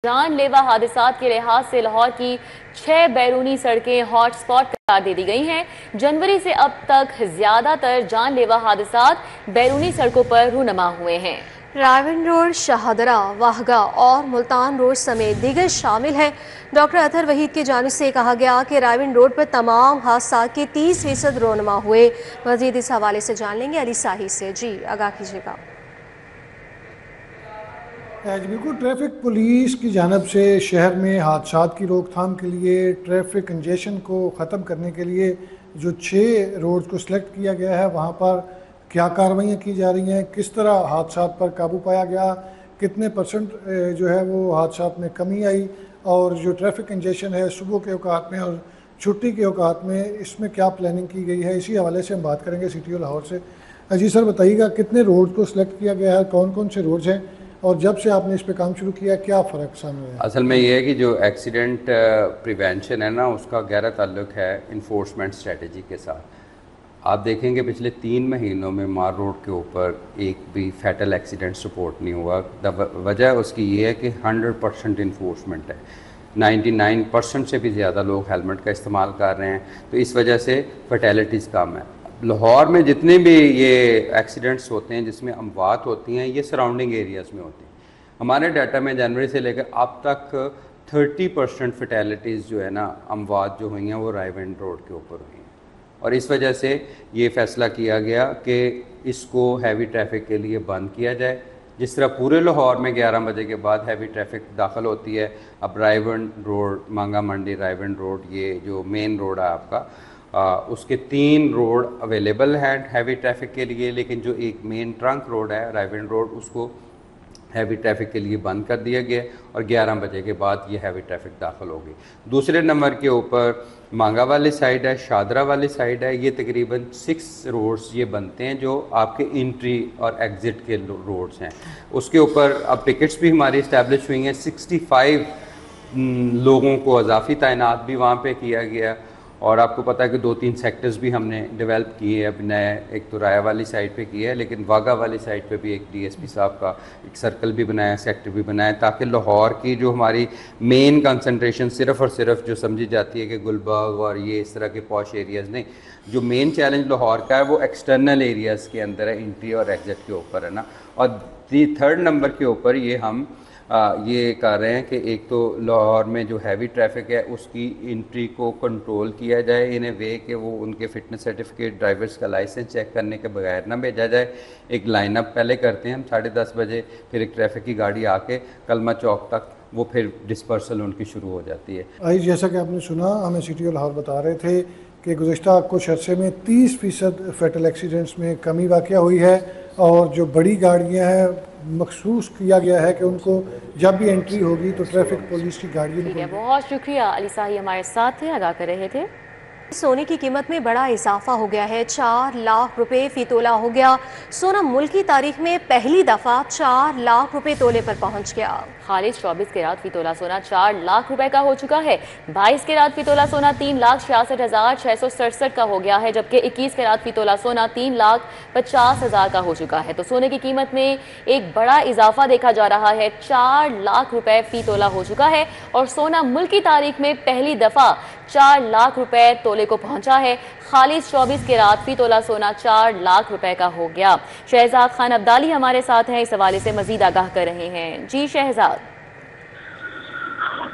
जानलेवा हादसात के लिहाज से लाहौर की 6 बैरूनी सड़कें हॉटस्पॉट करार दे दी गई हैं। जनवरी से अब तक ज्यादातर जानलेवा हादसात बैरूनी सड़कों पर रूनमा हुए हैं। रायवन रोड, शाहदरा, वाहगा और मुल्तान रोड समेत दीगर शामिल हैं। डॉक्टर अतहर वहीद की जानिब से कहा गया कि रायवन रोड पर तमाम हादसा के 30% रोनमा हुए। मजीद इस हवाले से जान लेंगे अली साही से। जी आगाह कीजिएगा। बिल्कुल, ट्रैफिक पुलिस की जानब से शहर में हादसा की रोकथाम के लिए, ट्रैफिक कंजेशन को ख़त्म करने के लिए जो 6 रोड्स को सिलेक्ट किया गया है, वहाँ पर क्या कार्रवाइयाँ की जा रही हैं, किस तरह हादसा पर काबू पाया गया, कितने परसेंट जो है वो हादसा में कमी आई, और जो ट्रैफिक कंजेशन है सुबह के औकात में और छुट्टी के औकात में, इसमें क्या प्लानिंग की गई है, इसी हवाले से हम बात करेंगे सिटी ऑफ लाहौर से। जी सर, बताइएगा कितने रोड को सिलेक्ट किया गया है, कौन कौन से रोड्स हैं, और जब से आपने इस पे काम शुरू किया क्या फ़र्क सामने आया? असल में ये है कि जो एक्सीडेंट प्रिवेंशन है ना, उसका गहरा ताल्लुक है इन्फोर्समेंट स्ट्रेटजी के साथ। आप देखेंगे पिछले 3 महीनों में मार रोड के ऊपर एक भी फैटल एक्सीडेंट रिपोर्ट नहीं हुआ। वजह उसकी ये है कि 100% इन्फोर्समेंट है। 99% से भी ज़्यादा लोग हेलमेट का इस्तेमाल कर रहे हैं, तो इस वजह से फर्टेलिटीज़ कम है। लाहौर में जितने भी ये एक्सीडेंट्स होते हैं जिसमें अमवात होती हैं, ये सराउंडिंग एरियाज़ में होती हैं। हमारे डाटा में जनवरी से लेकर अब तक 30% फर्टेलिटीज़ जो है ना, अमवात जो हुई हैं वो रायवन रोड के ऊपर हुई हैं। और इस वजह से ये फ़ैसला किया गया कि इसको हैवी ट्रैफिक के लिए बंद किया जाए। जिस तरह पूरे लाहौर में 11 बजे के बाद हैवी ट्रैफिक दाखिल होती है, अब रायवन रोड, मांगा मंडी रायवन रोड, ये जो मेन रोड है आपका, उसके 3 रोड अवेलेबल हैं हैवी ट्रैफिक के लिए, लेकिन जो एक मेन ट्रंक रोड है रायवन रोड, उसको हैवी ट्रैफिक के लिए बंद कर दिया गया और 11 बजे के बाद ये हैवी ट्रैफिक दाखिल होगी। दूसरे नंबर के ऊपर मांगा वाली साइड है, शादरा वाली साइड है, ये तकरीबन 6 रोड्स ये बनते हैं जो आपके इंट्री और एग्ज़िट के रोड्स हैं। उसके ऊपर अब टिकट्स भी हमारी इस्टेब्लिश हुई हैं। 65 लोगों को अजाफी तैनात भी वहाँ पे किया गया। और आपको पता है कि 2-3 सेक्टर्स भी हमने डेवलप किए हैं अब नए। एक तो राया वाली साइड पे किया है, लेकिन वागा वाली साइड पे भी एक डीएसपी साहब का एक सर्कल भी बनाया, सेक्टर भी बनाया, ताकि लाहौर की जो हमारी मेन कंसंट्रेशन सिर्फ़ और सिर्फ जो समझी जाती है कि गुलबर्ग और ये इस तरह के पॉश एरियाज़ नहीं, जो मेन चैलेंज लाहौर का है वो एक्सटर्नल एरियाज़ के अंदर है, इंट्री और एग्जिट के ऊपर है ना। और 3rd नंबर के ऊपर ये हम ये कर रहे हैं कि एक तो लाहौर में जो हैवी ट्रैफिक है उसकी इंट्री को कंट्रोल किया जाए इन ए वे कि वो उनके फिटनेस सर्टिफिकेट, ड्राइवर्स का लाइसेंस चेक करने के बगैर ना भेजा जाए। एक लाइनअप पहले करते हैं हम 10:30 बजे, फिर एक ट्रैफिक की गाड़ी आके कलमा चौक तक, वो फिर डिस्पर्सल उनकी शुरू हो जाती है। आई जैसा कि आपने सुना, हमें सिटी ऑफ लाहौर बता रहे थे कि गुज़िश्ता कुछ अरसे में 30% फैटल एक्सीडेंट्स में कमी वाक़या हुई है, और जो बड़ी गाड़ियां हैं मखसूस किया गया है कि उनको जब भी एंट्री होगी तो ट्रैफिक पुलिस की गाड़ियों। बहुत शुक्रिया अली साही, हमारे साथ थे, आगाह कर रहे थे। सोने की कीमत में बड़ा इजाफा हो गया है। 4 लाख रुपए फी तोला हो गया। सोना मुल्क की तारीख में पहली दफा 4 लाख रुपए तोले पर पहुंच गया। खालिज 24 के रात फी तोला सोना 4 लाख रुपए का हो चुका है। 22 के रात फी तोला सोना 3,66,667 का हो गया है, जबकि 21 के रात फी तोला सोना 3,50,000 का हो चुका है। तो सोने की कीमत में एक बड़ा इजाफा देखा जा रहा है। 4 लाख रुपए फी तोला हो चुका है और सोना मुल्क की तारीख में पहली दफा 4 लाख रुपए तोले को पहुंचा है। खालिज 24 के रात फी तोला सोना 4 लाख रुपए का हो गया। शहजाद खान अब्दाली हमारे साथ हैं, इस हवाले से मजीद आगाह कर रहे हैं। जी शहजाद।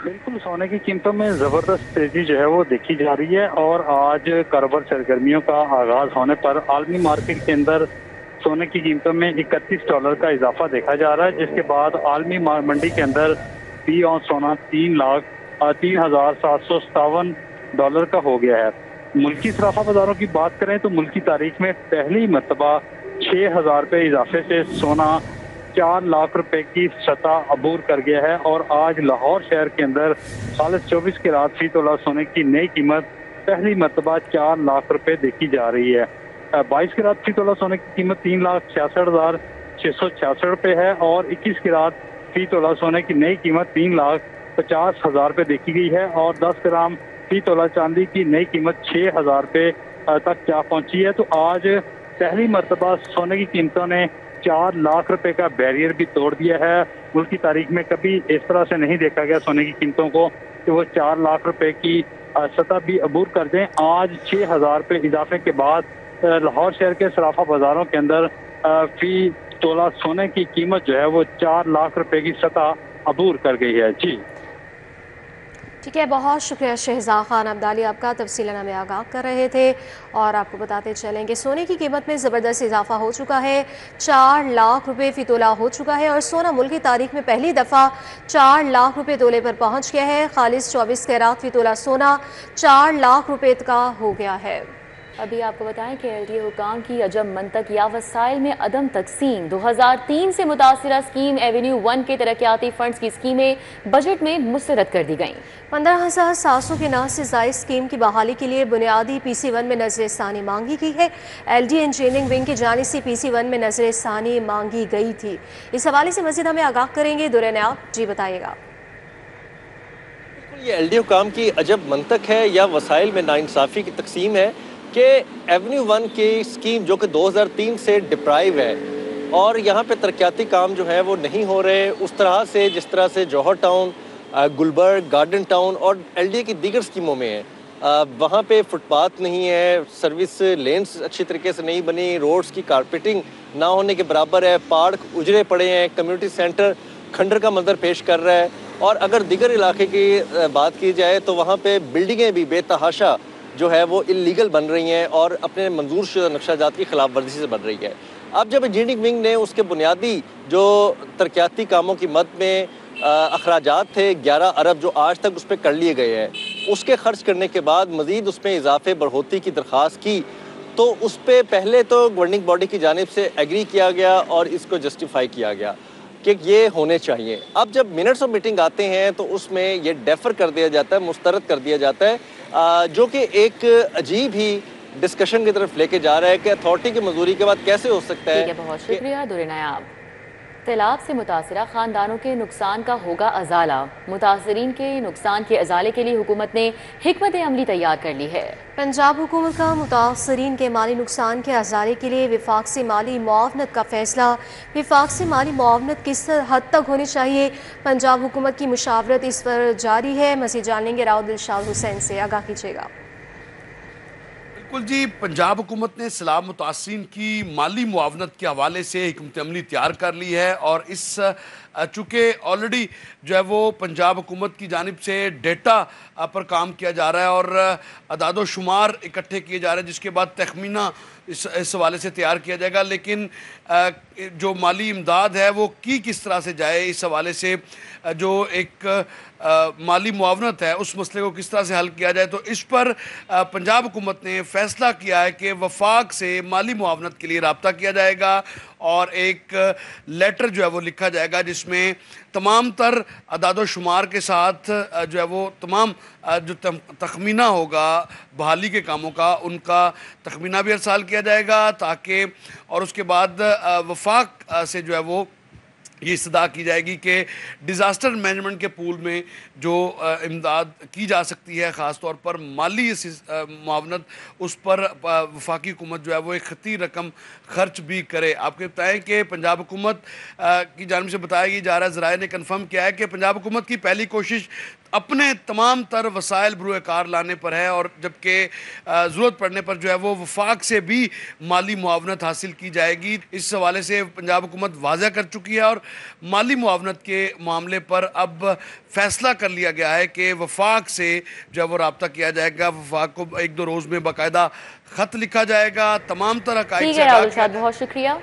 बिल्कुल, सोने की कीमतों में जबरदस्त तेजी जो है वो देखी जा रही है और आज कारोबार सरगर्मियों का आगाज होने पर आलमी मार्केट के अंदर सोने की कीमतों में $31 का इजाफा देखा जा रहा है, जिसके बाद आलमी मंडी के अंदर फी औंस सोना $3,0757 का हो गया है। मुल्की सराफा बाजारों की बात करें तो मुल्क की तारीख में पहली मरतबा 6,000 रुपये इजाफे से सोना 4 लाख रुपए की सतह अबूर कर गया है और आज लाहौर शहर के अंदर खालिज 24 के रात फी तोला सोने की नई कीमत पहली मरतबा 4 लाख रुपए देखी जा रही है। 22 के रात फी तोला सोने की कीमत 3,66,666 रुपये है और 21 के रात फी तोला सोने की नई कीमत 3,50,000 रुपये देखी गई है और 10 ग्राम फी तोला चांदी की नई कीमत 6,000 रुपये तक जा पहुंची है। तो आज पहली मरतबा सोने की कीमतों ने 4 लाख रुपए का बैरियर भी तोड़ दिया है। मुल्क की तारीख में कभी इस तरह से नहीं देखा गया सोने की कीमतों को कि वो 4 लाख रुपए की सतह भी अबूर कर दें। आज 6,000 रुपये इजाफे के बाद लाहौर शहर के सराफा बाजारों के अंदर फी तोला सोने की कीमत जो है वो 4 लाख रुपए की सतह अबूर कर गई है। जी ठीक है, बहुत शुक्रिया शहजाद खान अब्दाली, आपका तफसीलन हमें आगाह कर रहे थे। और आपको बताते चलें कि सोने की कीमत में ज़बरदस्त इजाफा हो चुका है, 4 लाख रुपए फ़ी तोला हो चुका है और सोना मुल्क की तारीख में पहली दफ़ा 4 लाख रुपए तोले पर पहुंच गया है। खालिस 24 कैरात फ़ी तोला सोना 4 लाख रुपए का हो गया है। अभी आपको बताएं कि LDA हुकाम की अजब मंतक या वसाइल में अदम तकसीम, 2003 से मुतासिरा स्कीम एवेन्यू 1 के तरक्याती फंड्स की स्कीमें बजट में मुस्तरद कर दी गईं। 15,700 के नाज से ज़ायद स्कीम की बहाली के लिए बुनियादी PC1 में नजरसानी मांगी गई है। LDA इंजीनियरिंग विंग की जानिब से PC1 में नजरसानी मांगी गई थी। इस हवाले से मज़ीद हमें आगाह करेंगे दुर्रे नयाब, जी बताइएगा। ये LDA हुकाम की अजब मंतक है या वसाइल में नाइंसाफ़ी की तकसीम है कि एवेन्यू 1 की स्कीम जो कि 2003 से डिप्राइव है और यहाँ पे तरक्याती काम जो है वो नहीं हो रहे उस तरह से जिस तरह से जौहर टाउन, गुलबर्ग, गार्डन टाउन और LDA की दीगर स्कीमों में है। वहाँ पे फुटपाथ नहीं है, सर्विस लेन्स अच्छी तरीके से नहीं बनी, रोड्स की कारपेटिंग ना होने के बराबर है, पार्क उजड़े पड़े हैं, कम्युनिटी सेंटर खंडर का मंजर पेश कर रहा है। और अगर दीगर इलाके की बात की जाए तो वहाँ पे बिल्डिंगें भी बेतहाशा जो है वो इलीगल बन रही हैं और अपने मंजूर शुदा नक्शाजात की खिलाफ वर्जी से बन रही है। अब जब इंजीनियरिंग विंग ने उसके बुनियादी जो तरक्याती कामों की मद में अखराजात थे 11 अरब जो आज तक उस पर कर लिए गए हैं, उसके खर्च करने के बाद मज़ीद उसमें इजाफे बढ़ोतरी की दरख्वास्त की तो उस पर पहले तो गवर्निंग बॉडी की जानिब से एग्री किया गया और इसको जस्टिफाई किया गया कि ये होने चाहिए। अब जब मिनट्स ऑफ मीटिंग आते हैं तो उसमें ये डेफर कर दिया जाता है, मुस्तरद कर दिया जाता है, जो कि एक अजीब ही डिस्कशन की तरफ लेके जा रहा है कि अथॉरिटी की मंजूरी के बाद कैसे हो सकता है। बहुत शुक्रिया दुर्रे नयाब। तैलाब से मुतासिरा खानदानों के नुकसान का होगा अजाला। मुतासरीन के नुकसान के अजाले के लिए हुकूमत ने हिकमत अमली तैयार कर ली है। पंजाब हुकूमत का मुतासरीन के माली नुकसान के अजाले के लिए विफाक से माली मुआवनत का फैसला। विफाक से माली मुआवनत किस हद तक होनी चाहिए, पंजाब हुकूमत की मुशावरत इस पर जारी है। मज़ीद जानेंगे राव दिलशाद हुसैन से, आगाह कीजिएगा। बिल्कुल जी, पंजाब हुकूमत ने सैलाब मुतासिरीन की माली मुआवनत के हवाले से हिकमत अमली तैयार कर ली है और इस चूँकि ऑलरेडी जो है वो पंजाब हुकूमत की जानिब से डेटा पर काम किया जा रहा है और अदादो शुमार इकट्ठे किए जा रहे हैं जिसके बाद तखमीना इस हवाले से तैयार किया जाएगा। लेकिन जो माली इमदाद है वो किस तरह से जाए, इस हवाले से जो एक माली मुआवनत है उस मसले को किस तरह से हल किया जाए, तो इस पर पंजाब हुकूमत ने फैसला किया है कि वफाक से माली मुआवनत के लिए रब्ता किया जाएगा और एक लेटर जो है वो लिखा जाएगा जिसमें तमाम तर अदादो शुमार के साथ जो है वो तमाम जो तखमीना होगा बहाली के कामों का उनका तखमीना भी अरसाल किया जाएगा ताकि और उसके बाद वफाक से जो है वो ये इस्तदा की जाएगी कि डिज़ास्टर मैनेजमेंट के पूल में जो इमदाद की जा सकती है ख़ास तौर पर माली मुआवनत उस पर वफाकी हुकूमत जो है वो एक खती रकम खर्च भी करे। आपको बताएं कि पंजाब हुकूमत की जानिब से बताया जा रहा है, ज़राए ने कन्फर्म किया है कि पंजाब हुकूमत की पहली कोशिश अपने तमाम तर वसाइल बरूए कार लाने पर है और जबकि ज़रूरत पड़ने पर जो है वो वफाक से भी माली मुआवनत हासिल की जाएगी। इस हवाले से पंजाब हुकूमत वाज़ह कर चुकी है और माली मुआवनत के मामले पर अब फैसला कर लिया गया है कि वफाक से जो है वो रब्ता किया जाएगा। वफाक को 1-2 रोज़ में बाकायदा ख़त लिखा जाएगा, तमाम तरह का। बहुत शुक्रिया।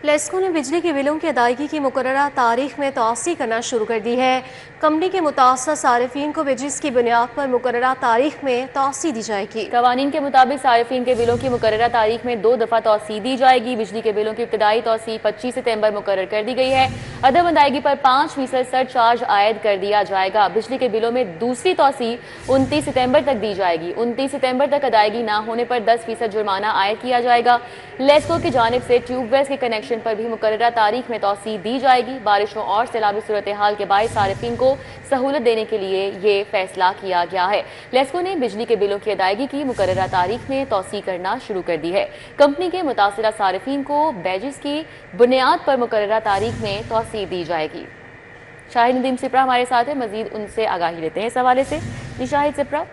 लेस्को ने बिजली के बिलों की अदायगी की मुकर्ररा तारीख में तोसी करना शुरू कर दी है। कंपनी के मुतासर सारिफीन को बिजिस की बुनियाद पर मुकर्ररा तारीख में तोसी दी जाएगी। कवानीन के मुताबिक सारिफीन के बिलों की मुकर्ररा तारीख में 2 दफ़ा तोसी दी जाएगी। बिजली के बिलों की इब्तदाई तोसी 25 सितंबर मुकर्रर कर दी गई है। अदम अदायगी पर 5% सरचार्ज आयद कर दिया जाएगा। बिजली के बिलों में दूसरी तोसी 29 सितंबर तक दी जाएगी। 29 सितंबर तक अदायगी न होने पर 10% जुर्माना आयद किया जाएगा। लेस्को की जानिब से ट्यूबवेल्स के कनेक्शन पर भी मुकर्ररा तारीख में तौसी दी जाएगी। बारिशों और सैलाबी सूरत हाल के बायस सारिफिन को सहूलत देने के लिए ये फैसला किया गया है। लेस्को ने बिजली के बिलों की अदायगी की मुकर्ररा तारीख में तौसी करना शुरू कर दी है। कंपनी के मुतासिरा सारिफिन को बैजिस की बुनियाद पर मुकर्ररा तारीख में तौसी दी जाएगी। शाहिद नदीम सिप्रा हमारे साथ है, मजीद उनसे आगाही लेते हैं इस हवाले से। जी शाहिद सिप्रा।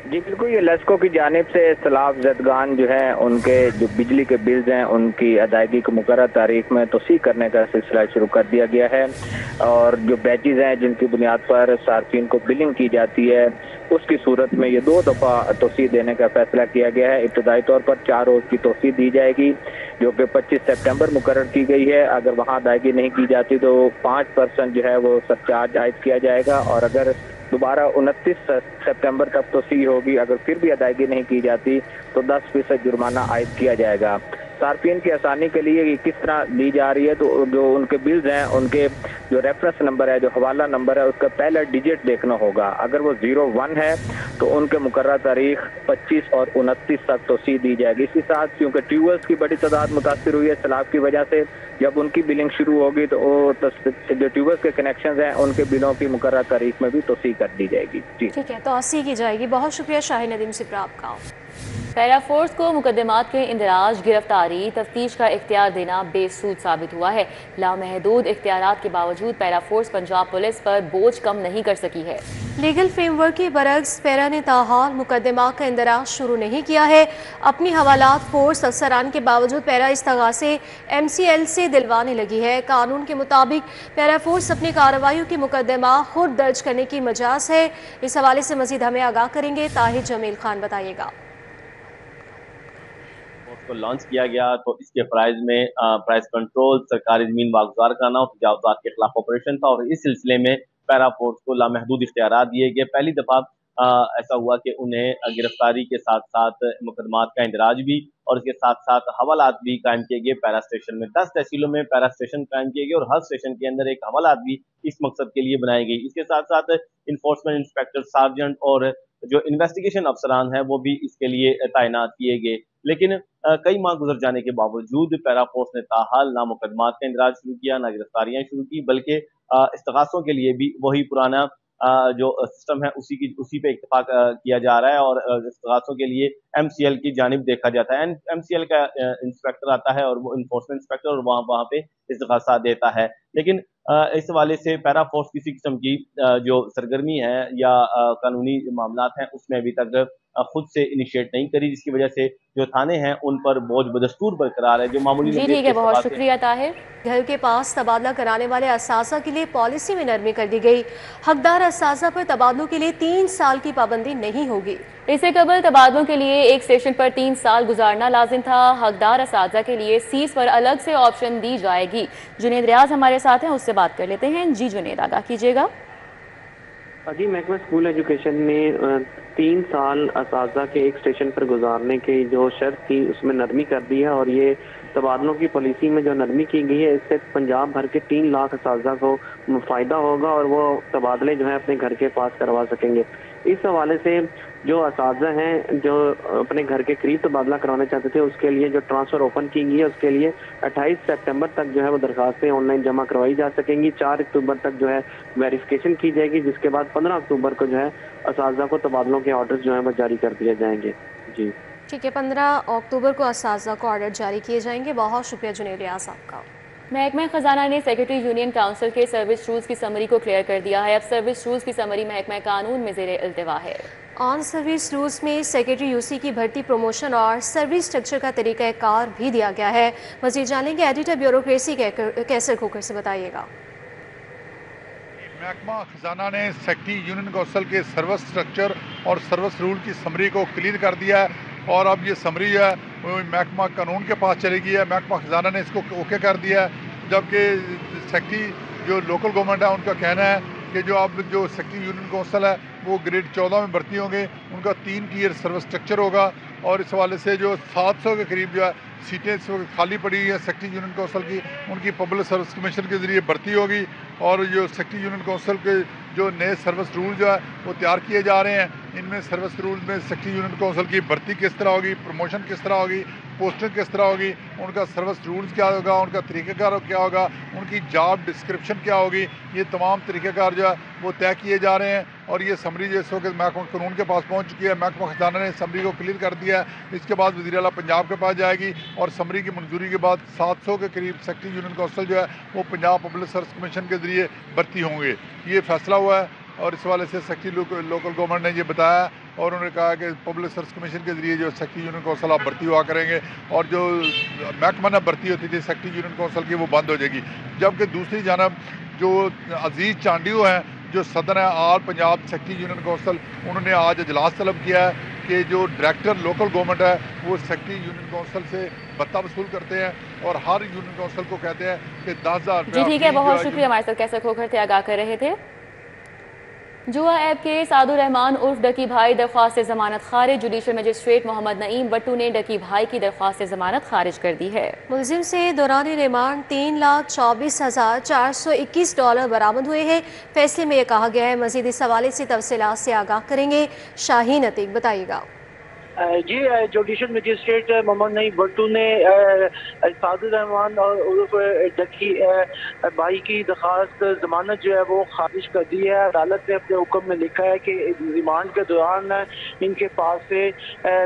जी बिल्कुल, ये लेस्को की जानिब से सैलाब ज़दगान जो है उनके जो बिजली के बिल्स हैं उनकी अदायगी को मुकर्रर तारीख में तोसी करने का सिलसिला शुरू कर दिया गया है और जो बैचेज हैं जिनकी बुनियाद पर सार्फिन को बिलिंग की जाती है उसकी सूरत में ये 2 दफ़ा तोसी देने का फैसला किया गया है। इब्तदाई तौर पर 4 रोज़ की तोसी दी जाएगी जो कि 25 सितंबर मुकर्रर की गई है। अगर वहाँ अदायगी नहीं की जाती तो 5% जो है वो सरचार्ज आयद किया जाएगा और अगर दोबारा 29 सितंबर तक तोसी होगी, अगर फिर भी अदायगी नहीं की जाती तो 10% जुर्माना आयद किया जाएगा। सार्फिन की आसानी के लिए ये किस तरह दी जा रही है, तो जो उनके बिल्स हैं उनके जो रेफरेंस नंबर है, जो हवाला नंबर है, उसका पहला डिजिट देखना होगा। अगर वो 01 है तो उनके मुकर्रर तारीख 25 और 29 तक तोसी दी जाएगी। इसी साथ क्योंकि ट्यूबवेल्स की बड़ी तादाद मुतासिर हुई है सैलाब की वजह से, जब उनकी बिलिंग शुरू होगी तो जो ट्यूबवेल्स के कनेक्शन हैं उनके बिलों की मुकर्रर तारीख में भी तोसी कर दी जाएगी। जी ठीक है, तोसी की जाएगी। बहुत शुक्रिया शाहिद नदीम सिप्रा आपका। पैरा फोर्स को मुकदमात के इंदराज, गिरफ्तारी, तफ्तीश का इख्तियार देना बेसूद साबित हुआ है। लामहदूद इख्तियारात के बावजूद पैरा फोर्स पंजाब पुलिस पर बोझ कम नहीं कर सकी है। लीगल फ्रेमवर्क के बरक्स पैरा ने ताहाल मुकदमा का इंदराज शुरू नहीं किया है। अपनी हवालात फोर्स अफसरान के बावजूद पैरा इस्तगासे MCL से दिलवाने लगी है। कानून के मुताबिक पैरा फोर्स अपनी कार्रवाइयों की मुकदमा खुद दर्ज करने की मजाज है। इस हवाले से मजीद हमें आगाह करेंगे ताहिर जमील खान, बताइएगा। को लॉन्च किया गया तो इसके प्राइस में प्राइस कंट्रोल, सरकारी जमीन वागुजार कराना और तजावुजात के खिलाफ ऑपरेशन था और इस सिलसिले में पैरा फोर्स को लामहदूद इख्तियारात दिए गए। पहली दफा ऐसा हुआ कि उन्हें गिरफ्तारी के साथ साथ मुकदमात का इंदराज भी और इसके साथ साथ हवालात भी कायम किए गए। पैरा स्टेशन में 10 तहसीलों में पैरा स्टेशन कायम किए गए और हर स्टेशन के अंदर एक हवालात भी इस मकसद के लिए बनाई गई। इसके साथ साथ इन्फोर्समेंट इंस्पेक्टर, सार्जेंट और जो इन्वेस्टिगेशन अफसरान हैं वो भी इसके लिए तैनात किए गए। लेकिन कई माह गुजर जाने के बावजूद पैरा फोर्स ने ताहाल ना मुकदमात का इंदराज शुरू किया, ना गिरफ्तारियां शुरू की, बल्कि इस्तगासों के लिए भी वही पुराना जो सिस्टम है उसी पे इत्तेफाक किया जा रहा है और इस्तगासों के लिए MCL की जानिब देखा जाता है। MCL का इंस्पेक्टर आता है और वो इन्फोर्समेंट इंस्पेक्टर और वहाँ पे इस्तगासा देता है। लेकिन इस हवाले से पैरा फोर्स किसी किस्म की जो सरगर्मी है या कानूनी मामलात हैं उसमें अभी तक खुद से इनिशिएट नहीं करी, जिसकी वजह से जो थाने हैं उन पर बोझ बदस्तूर बरकरार है। जो मामूली जी ठीक है, बहुत शुक्रिया ताहिर। घर के पास तबादला कराने वाले असासा के लिए पॉलिसी में नरमी कर दी गई। हकदार असासा पर तबादलों के लिए 3 साल की पाबंदी नहीं होगी। इससे कबल तबादलों के लिए एक स्टेशन पर 3 साल गुजारना लाजिम था। हकदार असासा के लिए सीस पर अलग से ऑप्शन दी जाएगी। जुनेद रियाज हमारे साथ हैं, उससे बात कर लेते हैं। जी जुनेद, आगाह कीजिएगा। जी, महकमा स्कूल एजुकेशन ने 3 साल असासा के एक स्टेशन पर गुजारने की जो शर्त थी उसमें नरमी कर दी है और ये तबादलों की पॉलिसी में जो नरमी की गई है इससे पंजाब भर के 3 लाख असासा को फ़ायदा होगा और वो तबादले जो है अपने घर के पास करवा सकेंगे। इस हवाले से जो असातिज़ा हैं जो अपने घर के करीब तबादला करवाना चाहते थे उसके लिए जो ट्रांसफ़र ओपन की गई है उसके लिए 28 सितंबर तक जो है वो दरखास्तें ऑनलाइन जमा करवाई जा सकेंगी। 4 अक्टूबर तक जो है वेरिफिकेशन की जाएगी, जिसके बाद 15 अक्टूबर को जो है असातिज़ा को तबादलों के ऑर्डर जो है वो जारी कर दिए जाएंगे। जी ठीक है, 15 अक्टूबर को असातिज़ा को ऑर्डर जारी किए जाएंगे। बहुत शुक्रिया जुनेद रियाज आपका। महकमा खजाना ने सेक्रेटरी यूनियन काउंसिल के सर्विस रूल्स की समरी को क्लियर कर दिया है। अब सर्विस रूल्स की समरी महकमा कानून में ज़ेरे इल्तिवा है। ऑन सर्विस रूल्स में सेक्रेटरी यूसी की भर्ती, प्रमोशन और सर्विस स्ट्रक्चर का तरीक़ाकार भी दिया गया है। मज़ीद जानेंगे एडिटर ब्यूरोक्रेसी कैसर खोकर से, बताइएगा। महकमा खजाना ने सेक्रेटरी यूनियन काउंसिल के सर्विस स्ट्रक्चर और सर्विस रूल की समरी को क्लियर कर दिया है और अब ये समरी है महकमा कानून के पास चली गई है। महकमा खजाना ने इसको ओके कर दिया है, जबकि सेक्रेटरी जो लोकल गवर्नमेंट है उनका कहना है कि जो अब जो सेक्रेटरी यूनियन काउंसिल है वो ग्रेड 14 में भर्ती होंगे, उनका 3 टियर सर्विस स्ट्रक्चर होगा और इस हवाले से जो 700 के करीब जो है सीटें इस वक्त खाली पड़ी है सेक्रेटरी यूनियन काउंसिल की, उनकी पब्लिक सर्विस कमीशन के ज़रिए भर्ती होगी और जो सेक्रेटरी यूनियन काउंसिल के जो नए सर्विस रूल जो है वो तैयार किए जा रहे हैं। इनमें सर्विस रूल में सेक्रेटरी यूनियन काउंसिल की भर्ती किस तरह होगी, प्रमोशन किस तरह होगी, पोस्टिंग किस तरह होगी, उनका सर्विस रूल्स क्या होगा, उनका तरीक़ाकार क्या होगा, उनकी जॉब डिस्क्रिप्शन क्या होगी, ये तमाम तरीक़ाकार जो है वो तय किए जा रहे हैं। और ये समरी जो इस वक्त महकमा कानून के पास पहुँच चुकी है, महकमा खजाना ने समरी को क्लियर कर दिया है। इसके बाद वज़ीर आला पंजाब के पास जाएगी और समरी की मंजूरी के बाद 700 के करीब सेक्रेटरी यूनियन काउंसिल जो है वो पंजाब पब्लिक सर्विस कमीशन के ज़रिए भर्ती होंगे। ये फैसला हुआ है और इस वाले से सेक्रेटरी लोकल गवर्नमेंट ने ये बताया और उन्होंने कहा कि पब्लिक सर्विस कमीशन के ज़रिए जो सेक्रेटरी यूनियन काउंसिल आप भर्ती हुआ करेंगे और जो महकमा में भर्ती होती थी सेक्रेटरी यूनियन काउंसिल की वो बंद हो जाएगी। जबकि दूसरी जानब जो अजीज़ चांडियो हैं जो सदर है all Punjab secretary union council, उन्होंने आज इजलास तलब किया है कि जो डायरेक्टर लोकल गवर्नमेंट है वो सेक्रेटरी यूनियन काउंसिल से भत्ता वसूल करते हैं और हर यूनियन काउंसिल को कहते हैं कि 10,000 जी ठीक है, बहुत शुक्रिया। हमारे साथ कैसे खोखर थे, आगाह कर रहे थे। जुआ ऐप के सादुर रहमान उर्फ डकी भाई दरख्वास्त से जमानत खारिज। जुडिशल मजिस्ट्रेट मोहम्मद नईम बट्टू ने डकी भाई की दरख्वास्त से जमानत खारिज कर दी है। मुलजिम से दौरान रिमांड $3,24,421 बरामद हुए हैं। फैसले में यह कहा गया है। मजीद इस हवाले से तफसीलात से आगाह करेंगे शाहीन अतीक, बताइएगा। जी, जुडिशल मजिस्ट्रेट मोहम्मद नईम भट्टू ने सादुर रहमान और उर्फ डकी भाई की दरख्वास्त जमानत जो है वो खारिज कर दी है। अदालत ने अपने हुक्म में लिखा है कि रिमांड के दौरान इनके पास से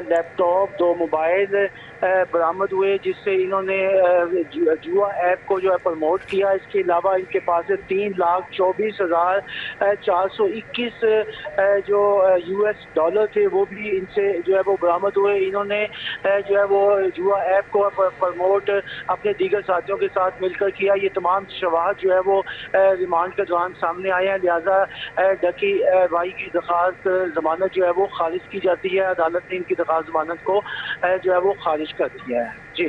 लैपटॉप, 2 मोबाइल बरामद हुए जिससे इन्होंने जुआ ऐप को जो है प्रमोट किया। इसके अलावा इनके पास से $3,24,421 जो US थे वो भी इनसे जो है वो बरामद हुए। इन्होंने जो है वो जुआ ऐप को प्रमोट अपने दीगर साथियों के साथ मिलकर किया। ये तमाम शवाहद जो है वो रिमांड के दौरान सामने आए हैं। लिहाजा डकी भाई की दरख्वास्त जमानत जो है वो खारिज की जाती है। अदालत ने इनकी दरख्वास्त जमानत को जो है वो खारिज कर दिया है। जी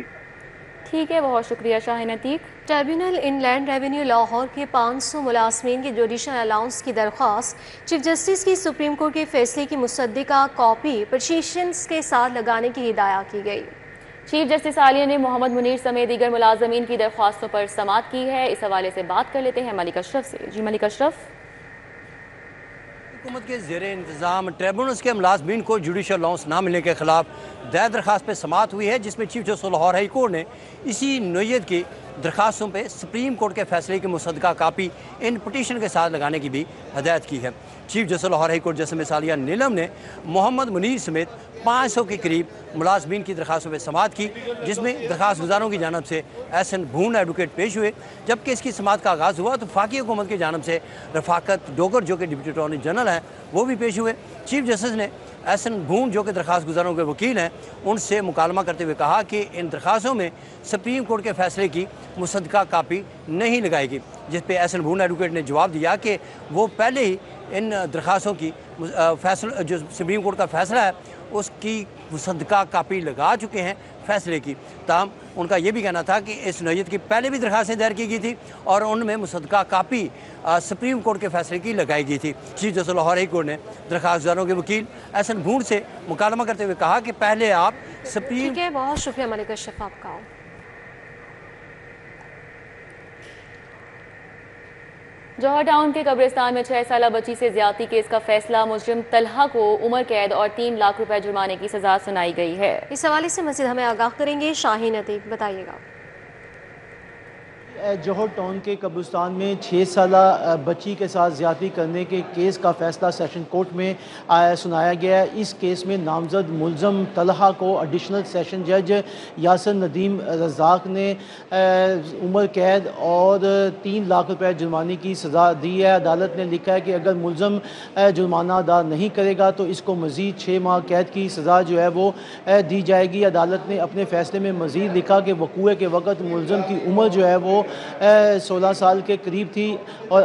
ठीक है, बहुत शुक्रिया Shaheen Atiq. Tribunal inland revenue Lahore के 500 मुलाजमीन की जुडिशल अलाउंस की दरख्वास्त चीफ जस्टिस की सुप्रीम कोर्ट के फैसले की मुसद्दिका कॉपी पटिशन्स के साथ लगाने की हिदायत की गई। चीफ जस्टिस आलिया ने मोहम्मद मुनीर समेत दीगर मुलाजमीन की दरख्वास्तों पर समाअत की है। इस हवाले से बात कर लेते हैं मलिक अशरफ से। जी मलिक अशरफ। हुकूमत के ज़ेर इंतज़ाम ट्रिब्यूनल्स के मुलाजमीन को जुडिशल अलाउंस न मिलने के खिलाफ दायर दरख्वास्त पर समाअत हुई है, जिसमें chief justice Lahore high court ने इसी नोयत की दरख्वास्तों पर सुप्रीम कोर्ट के फैसले की मुसद्दका कापी इन पटिशन के साथ लगाने की भी हदायत की है। Chief justice Lahore high court justice मिसालिया नीलम ने मोहम्मद मुनीर समेत 500 के करीब मुलाजमीन की दरख्वास्तों पर समाअत की, जिसमें दरख्वास्त गुजारों की जानब से एहसन भून एडवोकेट पेश हुए। जबकि इसकी समाअत का आगाज़ हुआ तो वफाकी हुकूमत की जानब से रफाकत डोगर जो कि डिप्टी अटॉर्नी जनरल हैं वो भी पेश हुए। चीफ जस्टिस ने एहसन भून जो कि दरख्वास्त गुजारों के वकील हैं उनसे मुकालमा करते हुए कहा कि इन दरख्वास्तों में सुप्रीम कोर्ट के फैसले की मुसद्दका कापी नहीं लगाएगी, जिस पर एहसन भून एडवोकेट ने जवाब दिया कि वो पहले ही इन दरख्वास्तों की फैसला जो सुप्रीम कोर्ट का फैसला है उसकी मुसद्दका कापी लगा चुके हैं फैसले की। ताहम उनका ये भी कहना था कि इस नोयत की पहले भी दरख्वास्तें दायर की गई थी और उनमें मुसद्दका कापी सुप्रीम कोर्ट के फैसले की लगाई गई थी। Chief justice Lahore high court ने दरख्वास्त गुजारों के वकील एहसन भून से मुकालमा करते हुए कहा कि पहले आप सुप्रीम। ठीक है, बहुत शुक्रिया मलिक अशरफ आपका। जौहर टाउन के कब्रिस्तान में 6 साला बच्ची से ज्यादती केस का फैसला। मुजरिम तलहा को उम्र कैद और 3 लाख रुपए जुर्माने की सजा सुनाई गई है। इस हवाले से मज़ीद हमें आगाह करेंगे शाहीन अतीक, बताइएगा। जौहर टाउन के कब्रिस्तान में 6 साला बच्ची के साथ ज़्यादती करने के केस का फैसला सेशन कोर्ट में सुनाया गया है। इस केस में नामजद मुलज़म तलहा को एडिशनल सेशन जज यासर नदीम रज़ाक ने उम्र कैद और 3 लाख रुपए जुर्माने की सज़ा दी है। अदालत ने लिखा है कि अगर मुलज़म जुर्माना अदा नहीं करेगा तो इसको मज़ीद 6 माह कैद की सज़ा जो है वो दी जाएगी। अदालत ने अपने फ़ैसले में मज़ीद लिखा कि वक़ूए के वक़्त मुलज़म की उम्र जो है वो 16 साल के करीब थी और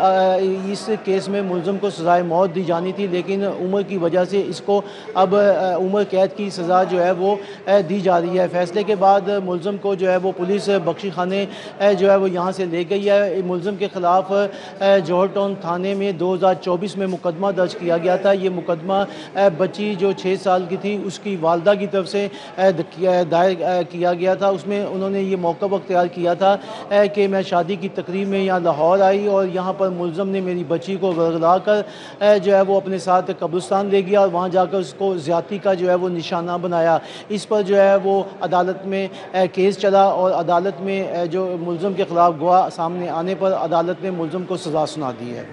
इस केस में मुलज़म को सज़ाए मौत दी जानी थी, लेकिन उम्र की वजह से इसको अब उम्र कैद की सज़ा जो है वो दी जा रही है। फैसले के बाद मुलज़म को जो है वो पुलिस बख्शी खाने जो है वो यहाँ से ले गई है। मुलज़म के ख़िलाफ़ जौहर टाउन थाने में 2024 में मुकदमा दर्ज किया गया था। ये मुकदमा बच्ची जो 6 साल की थी उसकी वालदा की तरफ से दायर किया गया था। उसमें उन्होंने ये मौक़िफ़ अख्तियार किया था कि मैं शादी की तकरीब में यहाँ लाहौर आई और यहाँ पर मुलज़म ने मेरी बच्ची को वरगला कर जो है वो अपने साथ कब्रिस्तान ले गया और वहाँ जाकर उसको ज़्यादती का जो है वो निशाना बनाया। इस पर जो है वो अदालत में केस चला और अदालत में जो मुलज़म के ख़िलाफ़ गवाह सामने आने पर अदालत ने मुलज़म को सज़ा सुना दी है।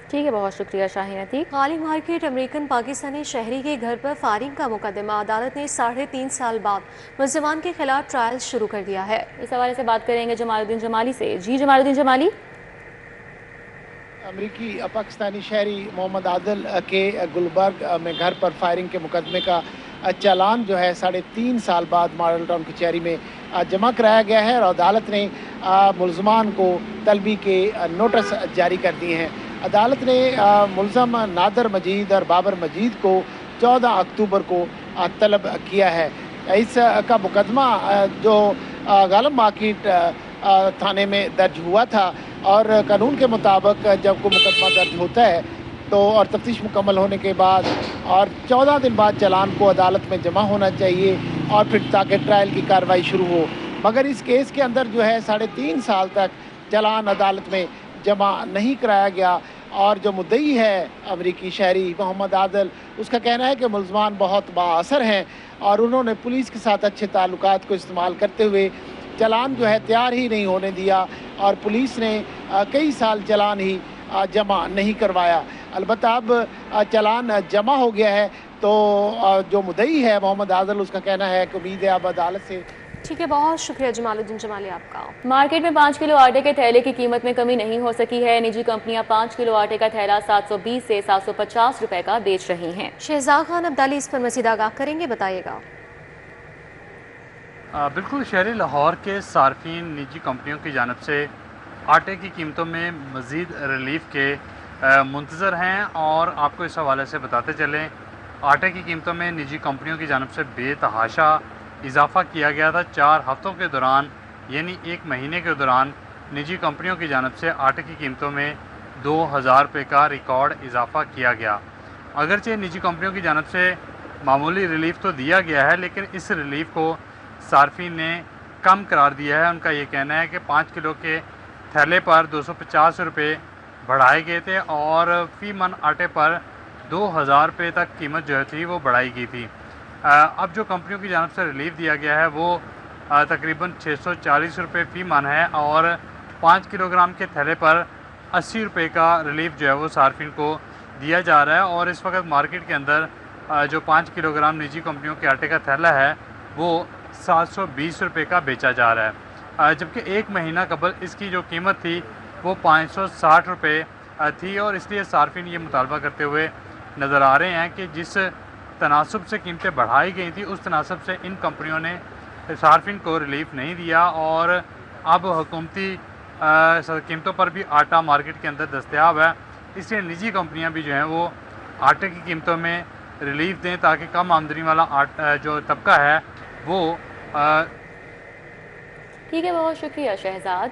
ठीक है, बहुत शुक्रिया शाहीन अतीक। काली मार्केट अमेरिकन पाकिस्तानी शहरी के घर पर फायरिंग का मुकदमा अदालत ने 3.5 साल बाद मुल्ज़िमान के खिलाफ ट्रायल शुरू कर दिया है। इस हवाले से बात करेंगे जमालुद्दीन जमाली से। जी जमालुद्दीन जमाली। अमेरिकी पाकिस्तानी शहरी मोहम्मद आदिल के गुलबर्ग में घर पर फायरिंग के मुकदमे का चालान जो है 3.5 साल बाद मॉडल टाउन कचहरी में जमा कराया गया है और अदालत ने मुल्ज़मान को तलबी के नोटिस जारी कर दिए हैं। अदालत ने मुल्ज़म नादर मजीद और बाबर मजीद को 14 अक्टूबर को तलब किया है। इस का मुकदमा जो गालम मार्केट थाने में दर्ज हुआ था और कानून के मुताबिक जब कोई मुकदमा दर्ज होता है तो और तफ्तीश मुकम्मल होने के बाद और 14 दिन बाद चालान को अदालत में जमा होना चाहिए और फिर ताकि ट्रायल की कार्रवाई शुरू हो। मगर इस केस के अंदर जो है 3.5 साल तक चालान अदालत में जमा नहीं कराया गया और जो मुद्दई है अमेरिकी शहरी मोहम्मद आदिल, उसका कहना है कि मुल्ज़मान बहुत बाअसर हैं और उन्होंने पुलिस के साथ अच्छे ताल्लुकात को इस्तेमाल करते हुए चालान जो है तैयार ही नहीं होने दिया और पुलिस ने कई साल चालान ही जमा नहीं करवाया। अलबत्ता अब चालान जमा हो गया है तो जो मुद्दई है मोहम्मद आदिल, उसका कहना है कि उम्मीद है अब अदालत से। ठीक है, बहुत शुक्रिया जमालुद्दीन जमाली आपका। मार्केट में 5 किलो आटे के थैले की कीमत में कमी नहीं हो सकी है। निजी कंपनियां 5 किलो आटे का थैला 720 से 750 रुपए का बेच रही हैं। शहजाद खान अब्दाली इस पर मज़ीद आगाह करेंगे, बताइएगा। बिल्कुल, शहरी लाहौर के सार्फिन निजी कंपनियों की जानब से आटे की कीमतों में मज़ीद रिलीफ के मुंतज़र हैं और आपको इस हवाले से बताते चलें, आटे की कीमतों में निजी कंपनियों की जानब से बेतहाशा इजाफ़ा किया गया था। 4 हफ्तों के दौरान यानी 1 महीने के दौरान निजी कंपनियों की जानब से आटे की कीमतों में 2000 रुपये का रिकॉर्ड इजाफ़ा किया गया। अगरचे निजी कंपनियों की जानब से मामूली रिलीफ तो दिया गया है, लेकिन इस रिलीफ को सार्फिन ने कम करार दिया है। उनका ये कहना है कि 5 किलो के थैले पर 250 रुपये बढ़ाए गए थे और फ़ी मन आटे पर 2000 रुपये तक कीमत जो थी वो बढ़ाई गई थी। अब जो कंपनियों की जानब से रिलीफ दिया गया है वो तकरीबन 640 रुपये फ़ी मन है और 5 किलोग्राम के थैले पर 80 रुपये का रिलीफ जो है वो सार्फिन को दिया जा रहा है। और इस वक्त मार्केट के अंदर जो 5 किलोग्राम निजी कंपनियों के आटे का थैला है वो 720 रुपये का बेचा जा रहा है, जबकि 1 महीना कबल इसकी जो कीमत थी वो 560 रुपये थी। और इसलिए सार्फिन ये मुतालबा करते हुए नज़र आ रहे हैं कि जिस तनासब से कीमतें बढ़ाई गई थी उस तनासब से इन कंपनियों ने सार्फिन को रिलीफ नहीं दिया और अब हुकूमती कीमतों पर भी आटा मार्केट के अंदर दस्तयाब है। इसलिए निजी कंपनियां भी जो हैं वो आटे की कीमतों में रिलीफ दें ताकि कम आमदनी वाला जो तबका है वो ठीक है, बहुत शुक्रिया शहजाद।